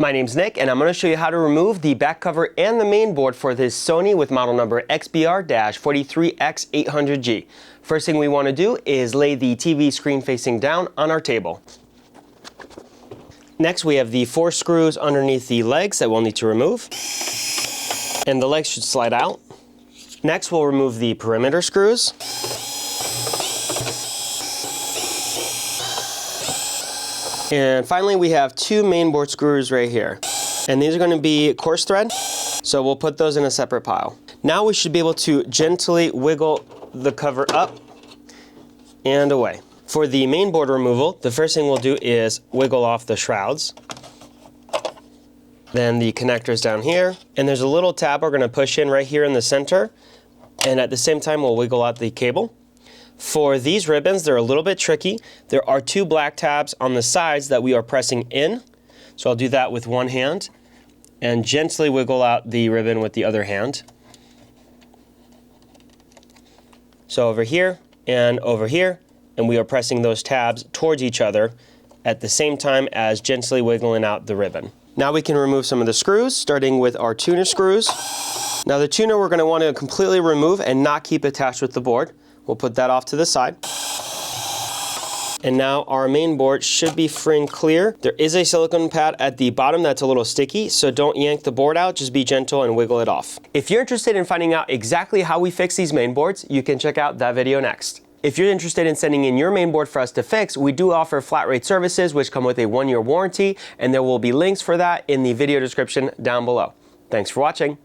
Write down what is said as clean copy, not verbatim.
My name's Nick, and I'm going to show you how to remove the back cover and the main board for this Sony with model number XBR-43X800G. First thing we want to do is lay the TV screen facing down on our table. Next, we have the 4 screws underneath the legs that we'll need to remove, and the legs should slide out. Next, we'll remove the perimeter screws. And finally, we have 2 mainboard screws right here. And these are going to be coarse thread, so we'll put those in a separate pile. Now we should be able to gently wiggle the cover up and away. For the mainboard removal, the first thing we'll do is wiggle off the shrouds. Then the connectors down here. And there's a little tab we're going to push in right here in the center. And at the same time, we'll wiggle out the cable. For these ribbons, they're a little bit tricky. There are 2 black tabs on the sides that we are pressing in. So I'll do that with one hand and gently wiggle out the ribbon with the other hand. So over here and over here, and we are pressing those tabs towards each other at the same time as gently wiggling out the ribbon. Now we can remove some of the screws, starting with our tuner screws. Now the tuner we're going to want to completely remove and not keep attached with the board. We'll put that off to the side. And now our main board should be free and clear. There is a silicone pad at the bottom that's a little sticky, so don't yank the board out, just be gentle and wiggle it off. If you're interested in finding out exactly how we fix these main boards, you can check out that video next. If you're interested in sending in your main board for us to fix, we do offer flat rate services which come with a 1-year warranty, and there will be links for that in the video description down below. Thanks for watching.